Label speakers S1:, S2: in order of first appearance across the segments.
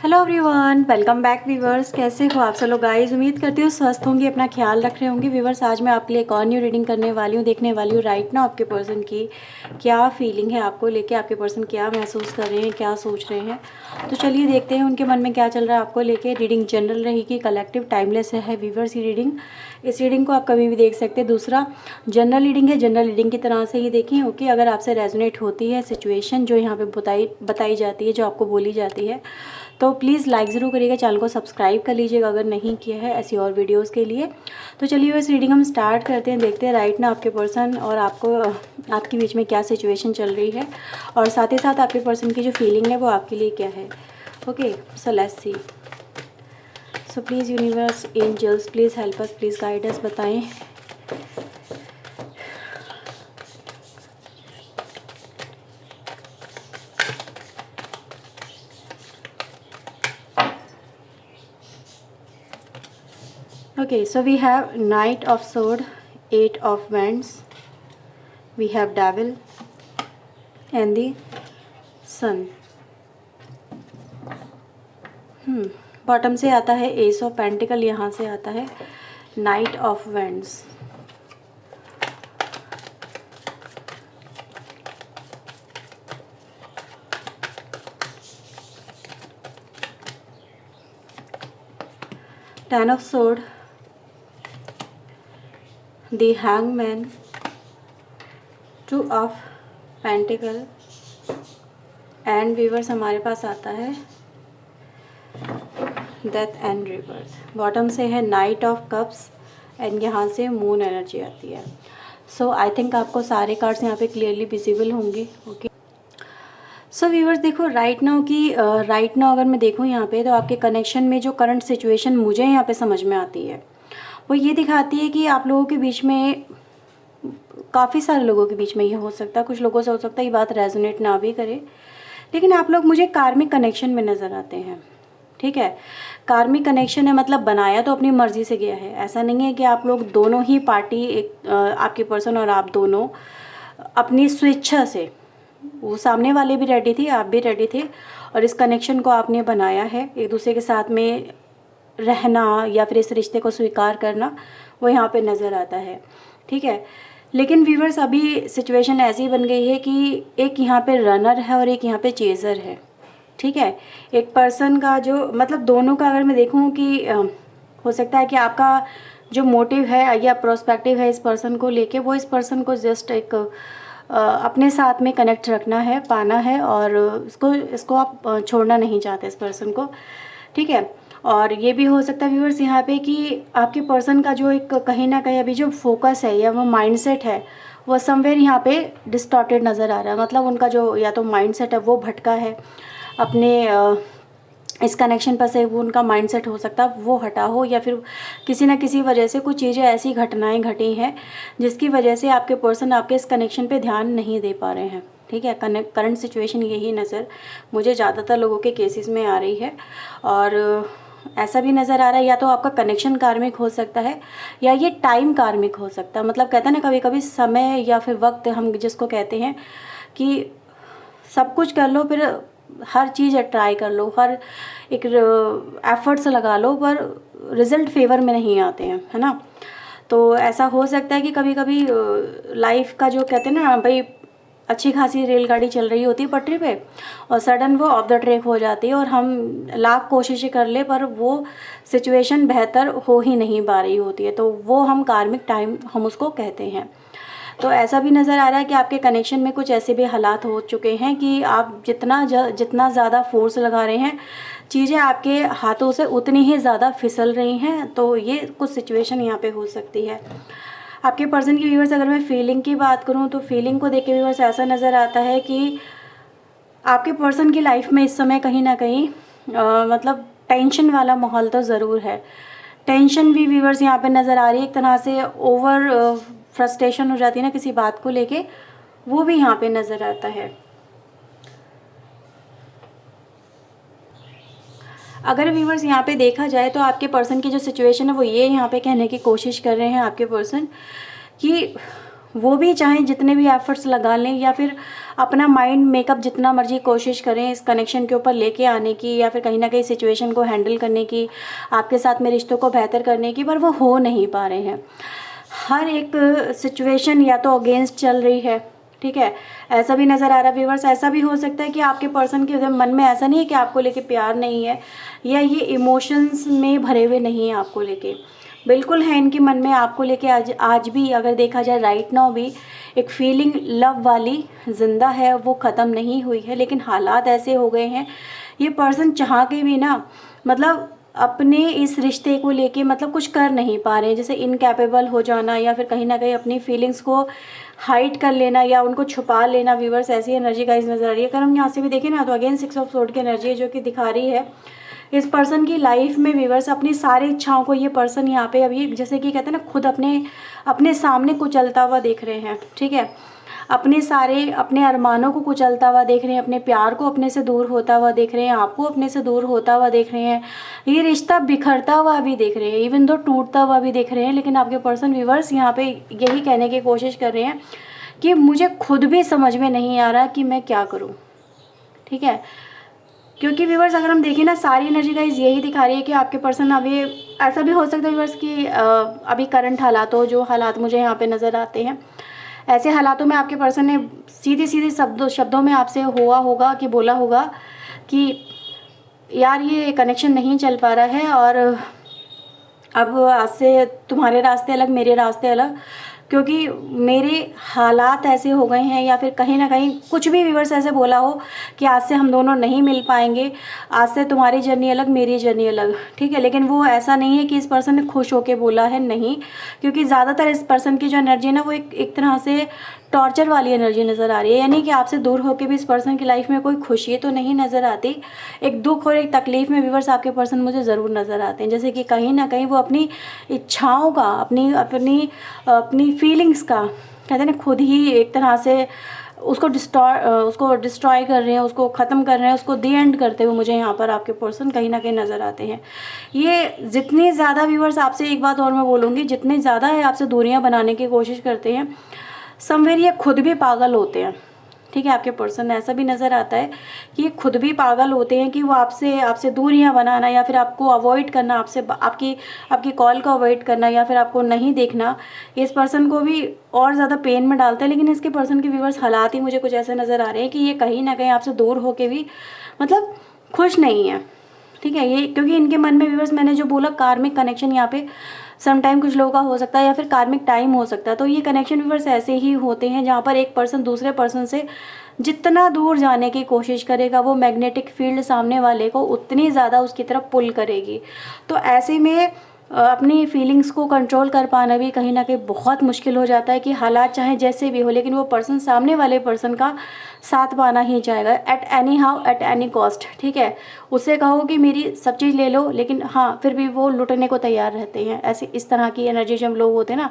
S1: Hello everyone, welcome back viewers. कैसे हो आप सब लोग गाइस? उम्मीद करती हूँ स्वस्थ होंगे, अपना ख्याल रख रहे होंगे। व्यूवर्स, आज मैं आपके लिए एक और न्यू रीडिंग करने वाली हूँ, देखने वाली हूँ राइट ना आपके पर्सन की क्या फीलिंग है आपको लेके, आपके पर्सन क्या महसूस कर रहे हैं, क्या सोच रहे हैं। तो चलिए देखते हैं उनके मन में क्या चल रहा है आपको लेके। रीडिंग जनरल रहेगी, कलेक्टिव, टाइमलेस है व्यूवर्स ये रीडिंग। इस रीडिंग को आप कभी भी देख सकते हैं। दूसरा जनरल रीडिंग है, जनरल रीडिंग की तरह से ही देखें। ओके, अगर आपसे रेजोनेट होती है सिचुएशन जो यहाँ पे बताई जाती है, जो आपको बोली जाती है, तो प्लीज़ लाइक ज़रूर करिएगा, चैनल को सब्सक्राइब कर लीजिएगा अगर नहीं किया है ऐसी और वीडियोस के लिए। तो चलिए इस रीडिंग हम स्टार्ट करते हैं, देखते हैं राइट ना आपके पर्सन और आपको आपके बीच में क्या सिचुएशन चल रही है और साथ ही साथ आपके पर्सन की जो फीलिंग है वो आपके लिए क्या है। Okay, so let's see. So please universe, angels, please help us, please guide us, बताएं Okay, so we have Knight of Sword, Eight of Wands, we have Devil and the Sun. Bottom से आता है S of pentacle, यहाँ से आता है night of wands. Ten of sword, the hangman, two of pentacle and viewers हमारे पास आता है डेथ एंड रिबर्थ। बॉटम से है नाइट ऑफ कप्स एंड यहाँ से मून एनर्जी आती है। सो आई थिंक आपको सारे कार्ड्स यहाँ पे क्लियरली विजिबल होंगे। ओके, सो व्यूअर्स देखो राइट नाउ अगर मैं देखूँ यहाँ पे, तो आपके कनेक्शन में जो करंट सिचुएशन मुझे यहाँ पे समझ में आती है वो ये दिखाती है कि आप लोगों के बीच में, काफ़ी सारे लोगों के बीच में ये हो सकता है, कुछ लोगों से हो सकता है ये बात रेजोनेट ना भी करे, लेकिन आप लोग मुझे कार्मिक कनेक्शन में नज़र आते हैं। ठीक है, कार्मिक कनेक्शन है मतलब बनाया तो अपनी मर्जी से गया है। ऐसा नहीं है कि आप लोग दोनों ही पार्टी, एक आपके पर्सन और आप दोनों अपनी स्वेच्छा से, वो सामने वाले भी रेडी थे, आप भी रेडी थे और इस कनेक्शन को आपने बनाया है। एक दूसरे के साथ में रहना या फिर इस रिश्ते को स्वीकार करना वो यहाँ पे नज़र आता है। ठीक है, लेकिन व्यूवर्स अभी सिचुएशन ऐसी बन गई है कि एक यहाँ पे रनर है और एक यहाँ पे चेज़र है। ठीक है, एक पर्सन का जो मतलब दोनों का अगर मैं देखूँ कि हो सकता है कि आपका जो मोटिव है या प्रोस्पेक्टिव है इस पर्सन को लेके, वो इस पर्सन को जस्ट एक अपने साथ में कनेक्ट रखना है, पाना है और इसको आप छोड़ना नहीं चाहते इस पर्सन को। ठीक है, और ये भी हो सकता है व्यूअर्स यहाँ पे कि आपके पर्सन का जो एक कहीं ना कहीं अभी जो फोकस है या वो माइंडसेट है वो समवेयर यहाँ पे डिस्टॉर्टेड नज़र आ रहा है। मतलब उनका जो या तो माइंडसेट है वो भटका है अपने इस कनेक्शन पर से, वो उनका माइंडसेट हो सकता है वो हटा हो या फिर किसी ना किसी वजह से कुछ चीज़ें ऐसी घटनाएं घटी हैं जिसकी वजह से आपके पर्सन आपके इस कनेक्शन पे ध्यान नहीं दे पा रहे हैं। ठीक है, करंट सिचुएशन यही नज़र मुझे ज़्यादातर लोगों के केसेस में आ रही है और ऐसा भी नज़र आ रहा है या तो आपका कनेक्शन कार्मिक हो सकता है या ये टाइम कार्मिक हो सकता है। मतलब कहते हैं ना कभी कभी समय या फिर वक्त हम जिसको कहते हैं कि सब कुछ कर लो, फिर हर चीज़ ट्राई कर लो, हर एक एफर्ट्स लगा लो, पर रिज़ल्ट फेवर में नहीं आते हैं, है ना। तो ऐसा हो सकता है कि कभी कभी लाइफ का जो कहते हैं ना भाई, अच्छी खासी रेलगाड़ी चल रही होती है पटरी पे और सडन वो ऑफ द ट्रैक हो जाती है और हम लाख कोशिशें कर ले पर वो सिचुएशन बेहतर हो ही नहीं पा रही होती है, तो वो हम कार्मिक टाइम हम उसको कहते हैं। तो ऐसा भी नज़र आ रहा है कि आपके कनेक्शन में कुछ ऐसे भी हालात हो चुके हैं कि आप जितना ज़्यादा फोर्स लगा रहे हैं चीज़ें आपके हाथों से उतनी ही ज़्यादा फिसल रही हैं। तो ये कुछ सिचुएशन यहाँ पे हो सकती है। आपके पर्सन की व्यूअर्स अगर मैं फीलिंग की बात करूँ तो फीलिंग को देख के व्यूअर्स ऐसा नज़र आता है कि आपके पर्सन की लाइफ में इस समय कहीं ना कहीं मतलब टेंशन वाला माहौल तो ज़रूर है। टेंशन भी व्यूअर्स यहाँ पे नज़र आ रही है, एक तरह से ओवर फ्रस्ट्रेशन हो जाती है ना किसी बात को लेके, वो भी यहाँ पे नज़र आता है। अगर व्यूअर्स यहाँ पे देखा जाए तो आपके पर्सन की जो सिचुएशन है वो ये यहाँ पे कहने की कोशिश कर रहे हैं आपके पर्सन कि वो भी चाहें जितने भी एफर्ट्स लगा लें या फिर अपना माइंड मेकअप जितना मर्जी कोशिश करें इस कनेक्शन के ऊपर लेके आने की या फिर कहीं ना कहीं सिचुएशन को हैंडल करने की, आपके साथ में रिश्तों को बेहतर करने की, पर वो हो नहीं पा रहे हैं। हर एक सिचुएशन या तो अगेंस्ट चल रही है, ठीक है, ऐसा भी नज़र आ रहा है व्यूअर्स। ऐसा भी हो सकता है कि आपके पर्सन के मन में ऐसा नहीं है कि आपको लेके प्यार नहीं है या ये इमोशंस में भरे हुए नहीं है आपको लेके, बिल्कुल है इनके मन में आपको लेके आज भी अगर देखा जाए राइट नाउ भी एक फीलिंग लव वाली जिंदा है, वो ख़त्म नहीं हुई है। लेकिन हालात ऐसे हो गए हैं ये पर्सन चाह के भी ना मतलब अपने इस रिश्ते को लेके मतलब कुछ कर नहीं पा रहे हैं, जैसे इनकैपेबल हो जाना या फिर कहीं ना कहीं अपनी फीलिंग्स को हाइड कर लेना या उनको छुपा लेना। व्यूवर्स ऐसी एनर्जी गाइस नज़र आ रही है। अगर हम यहाँ से भी देखें ना तो अगेन 6 ऑफ सोर्ड की एनर्जी है जो कि दिखा रही है इस पर्सन की लाइफ में व्यूवर्स अपनी सारी इच्छाओं को ये पर्सन यहाँ पे अभी जैसे कि कहते हैं ना खुद अपने सामने कुचलता हुआ देख रहे हैं, ठीक है, अपने अरमानों को कुचलता हुआ देख रहे हैं, अपने प्यार को अपने से दूर होता हुआ देख रहे हैं, आपको अपने से दूर होता हुआ देख रहे हैं, ये रिश्ता बिखरता हुआ भी देख रहे हैं, इवन दो टूटता हुआ भी देख रहे हैं। लेकिन आपके पर्सन व्यूवर्स यहाँ पे यही कहने की कोशिश कर रहे हैं कि मुझे खुद भी समझ में नहीं आ रहा कि मैं क्या करूँ, ठीक है, क्योंकि व्यूवर्स अगर हम देखें ना सारी एनर्जी गाइस यही दिखा रही है कि आपके पर्सन अभी ऐसा भी हो सकता है व्यूवर्स कि अभी करंट हालातों जो हालात मुझे यहाँ पे नज़र आते हैं ऐसे हालातों में आपके पर्सन ने सीधे सीधे शब्दों में आपसे हुआ होगा कि बोला होगा कि यार ये कनेक्शन नहीं चल पा रहा है और अब आज से तुम्हारे रास्ते अलग मेरे रास्ते अलग, क्योंकि मेरे हालात ऐसे हो गए हैं या फिर कहीं ना कहीं कुछ भी व्यूअर्स ऐसे बोला हो कि आज से हम दोनों नहीं मिल पाएंगे, आज से तुम्हारी जर्नी अलग मेरी जर्नी अलग, ठीक है। लेकिन वो ऐसा नहीं है कि इस पर्सन ने खुश होके बोला है, नहीं, क्योंकि ज़्यादातर इस पर्सन की जो एनर्जी है ना वो एक तरह से टॉर्चर वाली एनर्जी नज़र आ रही है, यानी कि आपसे दूर होकर भी इस पर्सन की लाइफ में कोई खुशी तो नहीं नज़र आती, एक दुख और एक तकलीफ़ में व्यूअर्स आपके पर्सन मुझे ज़रूर नज़र आते हैं, जैसे कि कहीं ना कहीं वो अपनी इच्छाओं का अपनी फीलिंग्स का कहते हैं ना खुद ही एक तरह से उसको डिस्ट्रॉय कर रहे हैं, उसको ख़त्म कर रहे हैं, उसको दी एंड करते हुए मुझे यहाँ पर आपके पर्सन कहीं ना कहीं नज़र आते हैं। ये जितनी ज़्यादा व्यूअर्स आपसे एक बात और मैं बोलूँगी, जितनी ज़्यादा है आपसे दूरियाँ बनाने की कोशिश करते हैं समवेयर ये खुद भी पागल होते हैं, ठीक है। आपके पर्सन ऐसा भी नज़र आता है कि ये खुद भी पागल होते हैं कि वो आपसे दूरियां बनाना या फिर आपको अवॉइड करना, आपकी कॉल को अवॉइड करना या फिर आपको नहीं देखना, इस पर्सन को भी और ज़्यादा पेन में डालता है। लेकिन इसके पर्सन के व्यूअर्स हालात ही मुझे कुछ ऐसे नज़र आ रहे हैं कि ये कहीं ना कहीं आपसे दूर होके भी मतलब खुश नहीं है, ठीक है। ये क्योंकि इनके मन में व्यूअर्स मैंने जो बोला कार्मिक कनेक्शन यहाँ पे समटाइम कुछ लोगों का हो सकता है या फिर कार्मिक टाइम हो सकता है, तो ये कनेक्शन व्यूअर्स ऐसे ही होते हैं जहाँ पर एक पर्सन दूसरे पर्सन से जितना दूर जाने की कोशिश करेगा वो मैग्नेटिक फील्ड सामने वाले को उतनी ज़्यादा उसकी तरफ पुल करेगी। तो ऐसे में अपनी फीलिंग्स को कंट्रोल कर पाना भी कहीं ना कहीं बहुत मुश्किल हो जाता है कि हालात चाहे जैसे भी हो लेकिन वो पर्सन सामने वाले पर्सन का साथ पाना ही चाहेगा at any how at any cost, ठीक है। उससे कहो कि मेरी सब चीज़ ले लो लेकिन हाँ फिर भी वो लुटने को तैयार रहते हैं। ऐसे इस तरह की एनर्जी जब लोग होते हैं ना,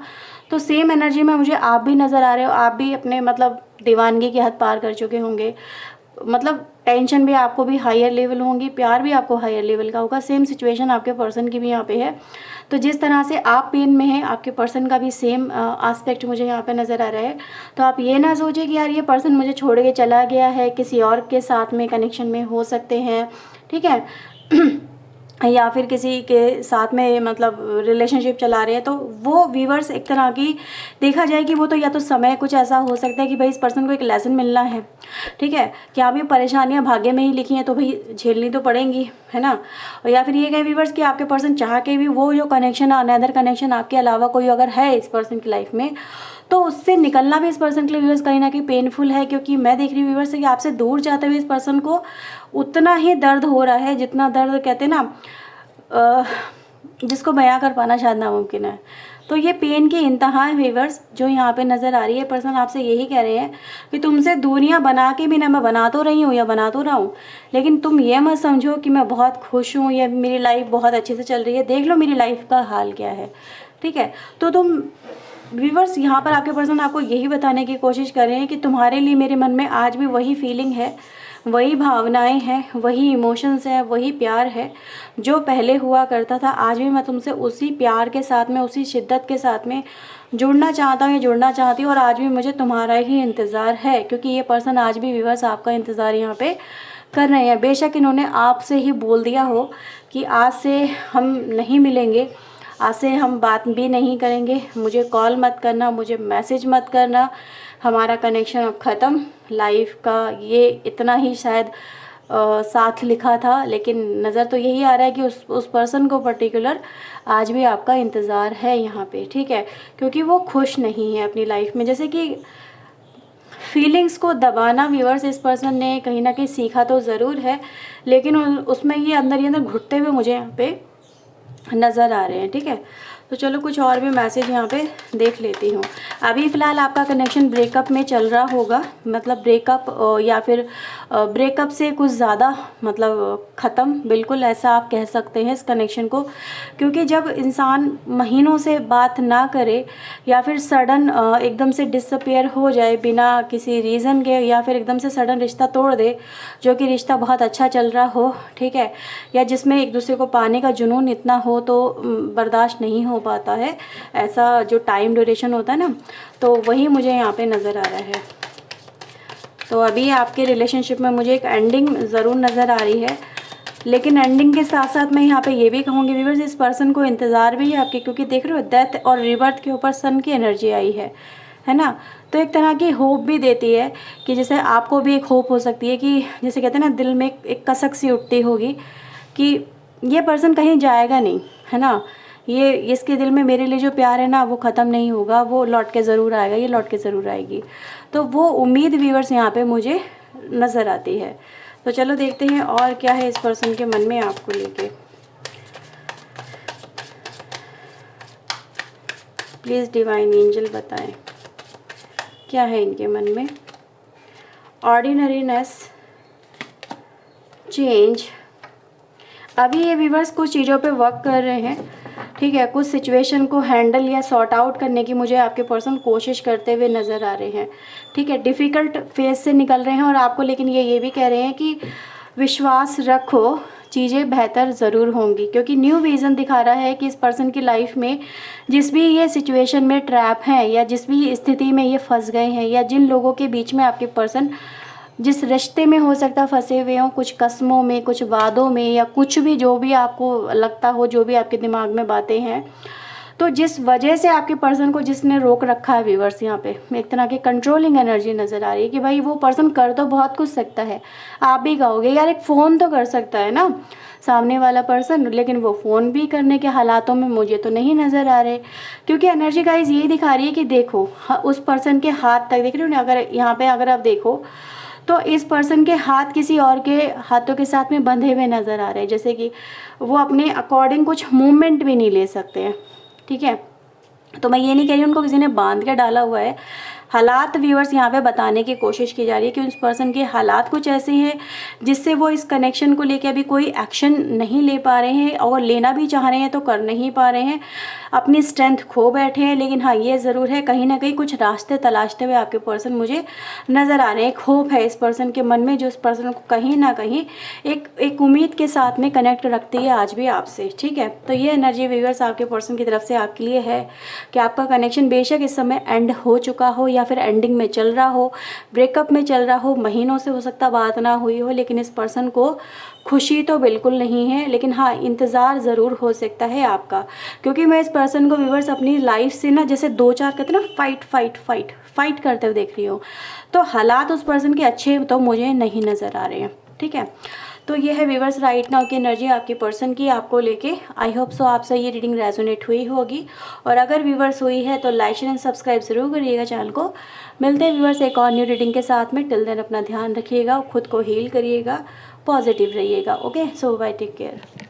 S1: तो सेम एनर्जी में मुझे आप भी नज़र आ रहे हो, आप भी अपने मतलब दीवानगी की हद पार कर चुके होंगे, मतलब टेंशन भी आपको भी हायर लेवल होंगी, प्यार भी आपको हायर लेवल का होगा। सेम सिचुएशन आपके पर्सन की भी यहाँ पे है। तो जिस तरह से आप पेन में हैं आपके पर्सन का भी सेम एस्पेक्ट मुझे यहाँ पे नज़र आ रहा है। तो आप ये ना सोचिए कि यार ये पर्सन मुझे छोड़ के चला गया है, किसी और के साथ में कनेक्शन में हो सकते हैं, ठीक है या फिर किसी के साथ में मतलब रिलेशनशिप चला रहे हैं, तो वो व्यूअर्स एक तरह की देखा जाए कि वो तो या तो समय कुछ ऐसा हो सकता है कि भाई इस पर्सन को एक लेसन मिलना है, ठीक है, कि आप ये परेशानियां भाग्य में ही लिखी हैं तो भाई झेलनी तो पड़ेंगी, है ना। और या फिर ये कहें व्यूअर्स कि आपके पर्सन चाह के भी वो जो कनेक्शन अनदर कनेक्शन आपके अलावा कोई अगर है इस पर्सन की लाइफ में तो उससे निकलना भी इस पर्सन के लिए व्यूअर्स कहीं ना कहीं पेनफुल है, क्योंकि मैं देख रही हूँ व्यूअर्स कि आपसे दूर जाते हुए इस पर्सन को उतना ही दर्द हो रहा है जितना दर्द कहते हैं ना जिसको बयां कर पाना शायद नामुमकिन है। तो ये पेन की इंतहा है व्यूअर्स जो यहाँ पे नज़र आ रही है। पर्सन आपसे यही कह रहे हैं कि तुमसे दूरियां बना के भी ना, मैं बना तो रही हूँ या बना तो रहा हूँ, लेकिन तुम ये मत समझो कि मैं बहुत खुश हूँ या मेरी लाइफ बहुत अच्छे से चल रही है, देख लो मेरी लाइफ का हाल क्या है, ठीक है। तो तुम व्यूअर्स यहाँ पर आपके पर्सन आपको यही बताने की कोशिश कर रहे हैं कि तुम्हारे लिए मेरे मन में आज भी वही फीलिंग है, वही भावनाएं हैं, वही इमोशंस हैं, वही प्यार है जो पहले हुआ करता था। आज भी मैं तुमसे उसी प्यार के साथ में, उसी शिद्दत के साथ में जुड़ना चाहता हूँ या जुड़ना चाहती हूँ, और आज भी मुझे तुम्हारा ही इंतज़ार है, क्योंकि ये पर्सन आज भी व्यूअर्स आपका इंतज़ार यहाँ पे कर रहे हैं। बेशक इन्होंने आपसे ही बोल दिया हो कि आज से हम नहीं मिलेंगे, आज से हम बात भी नहीं करेंगे, मुझे कॉल मत करना, मुझे मैसेज मत करना, हमारा कनेक्शन अब ख़त्म, लाइफ का ये इतना ही शायद साथ लिखा था। लेकिन नज़र तो यही आ रहा है कि उस पर्सन को पर्टिकुलर आज भी आपका इंतज़ार है यहाँ पे, ठीक है, क्योंकि वो खुश नहीं है अपनी लाइफ में। जैसे कि फीलिंग्स को दबाना व्यूअर्स इस पर्सन ने कहीं ना कहीं सीखा तो ज़रूर है, लेकिन उसमें ये अंदर ही अंदर घुटते हुए मुझे यहाँ पे नज़र आ रहे हैं, ठीक है। तो चलो कुछ और भी मैसेज यहाँ पे देख लेती हूँ। अभी फ़िलहाल आपका कनेक्शन ब्रेकअप में चल रहा होगा, मतलब ब्रेकअप या फिर ब्रेकअप से कुछ ज़्यादा मतलब ख़त्म, बिल्कुल ऐसा आप कह सकते हैं इस कनेक्शन को। क्योंकि जब इंसान महीनों से बात ना करे या फिर सडन एकदम से डिसअपियर हो जाए बिना किसी रीज़न के, या फिर एकदम से सडन रिश्ता तोड़ दे, जो कि रिश्ता बहुत अच्छा चल रहा हो, ठीक है, या जिसमें एक दूसरे को पाने का जुनून इतना हो तो बर्दाश्त नहीं हो पाता है, ऐसा जो टाइम ड्यूरेशन होता है ना, तो वही मुझे यहाँ पे नज़र आ रहा है। तो अभी आपके रिलेशनशिप में मुझे एक एंडिंग ज़रूर नज़र आ रही है, लेकिन एंडिंग के साथ साथ मैं यहाँ पे ये भी कहूँगी व्यूअर्स, इस पर्सन को इंतज़ार भी है आपके, क्योंकि देख रहे हो डेथ और रिबर्थ के ऊपर सन की एनर्जी आई है ना। तो एक तरह की होप भी देती है कि जैसे आपको भी एक होप हो सकती है कि जैसे कहते हैं ना, दिल में एक कसक सी उठती होगी कि ये पर्सन कहीं जाएगा नहीं, है ना, ये इसके दिल में मेरे लिए जो प्यार है ना वो ख़त्म नहीं होगा, वो लौट के ज़रूर आएगा, ये लौट के ज़रूर आएगी। तो वो उम्मीद व्यूअर्स यहाँ पे मुझे नज़र आती है। तो चलो देखते हैं और क्या है इस पर्सन के मन में आपको लेके। प्लीज़ डिवाइन एंजल बताएं क्या है इनके मन में। Ordinariness, change. अभी ये व्यूअर्स कुछ चीज़ों पे वर्क कर रहे हैं, ठीक है, कुछ सिचुएशन को हैंडल या सॉर्ट आउट करने की मुझे आपके पर्सन कोशिश करते हुए नज़र आ रहे हैं, ठीक है, डिफ़िकल्ट फेज से निकल रहे हैं और आपको, लेकिन ये भी कह रहे हैं कि विश्वास रखो, चीज़ें बेहतर ज़रूर होंगी, क्योंकि न्यू विज़न दिखा रहा है कि इस पर्सन की लाइफ में जिस भी ये सिचुएशन में ट्रैप हैं या जिस भी स्थिति में ये फंस गए हैं, या जिन लोगों के बीच में आपके पर्सन जिस रिश्ते में हो सकता है फंसे हुए हों, कुछ कस्मों में, कुछ वादों में, या कुछ भी जो भी आपको लगता हो, जो भी आपके दिमाग में बातें हैं, तो जिस वजह से आपके पर्सन को जिसने रोक रखा है व्यूअर्स, यहाँ पे एक तरह की कंट्रोलिंग एनर्जी नज़र आ रही है कि भाई वो पर्सन कर तो बहुत कुछ सकता है। आप भी कहोगे यार एक फ़ोन तो कर सकता है ना सामने वाला पर्सन, लेकिन वो फ़ोन भी करने के हालातों में मुझे तो नहीं नज़र आ रहे, क्योंकि एनर्जी गाइस ये दिखा रही है कि देखो उस पर्सन के हाथ तक देख रहे हो ना, अगर यहाँ पे अगर आप देखो तो इस पर्सन के हाथ किसी और के हाथों के साथ में बंधे हुए नज़र आ रहे हैं, जैसे कि वो अपने अकॉर्डिंग कुछ मूवमेंट भी नहीं ले सकते हैं, ठीक है। तो मैं ये नहीं कह रही उनको किसी ने बांध के डाला हुआ है, हालात व्यूअर्स यहाँ पे बताने की कोशिश की जा रही है कि उस पर्सन के हालात कुछ ऐसे हैं जिससे वो इस कनेक्शन को लेके अभी कोई एक्शन नहीं ले पा रहे हैं, और लेना भी चाह रहे हैं तो कर नहीं पा रहे हैं, अपनी स्ट्रेंथ खो बैठे हैं। लेकिन हाँ ये ज़रूर है कहीं ना कहीं कुछ रास्ते तलाशते हुए आपके पर्सन मुझे नज़र आ रहे हैं। एक होप है इस पर्सन के मन में जो इस पर्सन को कहीं ना कहीं एक उम्मीद के साथ में कनेक्ट रखती है आज भी आपसे, ठीक है। तो ये एनर्जी व्यूअर्स आपके पर्सन की तरफ से आपके लिए है कि आपका कनेक्शन बेशक इस समय एंड हो चुका हो या फिर एंडिंग में चल रहा हो, ब्रेकअप में चल रहा हो, महीनों से हो सकता बात ना हुई हो, लेकिन इस पर्सन को खुशी तो बिल्कुल नहीं है, लेकिन हाँ इंतज़ार ज़रूर हो सकता है आपका, क्योंकि मैं इस पर्सन को व्यूअर्स अपनी लाइफ से ना जैसे दो चार कहते हैं ना फाइट करते हुए देख रही हूँ। तो हालात उस पर्सन के अच्छे तो मुझे नहीं नज़र आ रहे हैं, ठीक है। तो ये है व्यूअर्स राइट नाउ की एनर्जी आपके पर्सन की आपको लेके। आई होप सो आपसे ये रीडिंग रेजोनेट हुई होगी, और अगर व्यूअर्स हुई है तो लाइक एंड सब्सक्राइब ज़रूर करिएगा चैनल को। मिलते हैं व्यूअर्स एक और न्यू रीडिंग के साथ में। टिल देन अपना ध्यान रखिएगा, खुद को हील करिएगा, पॉजिटिव रहिएगा। ओके, सो बाय, टेक केयर।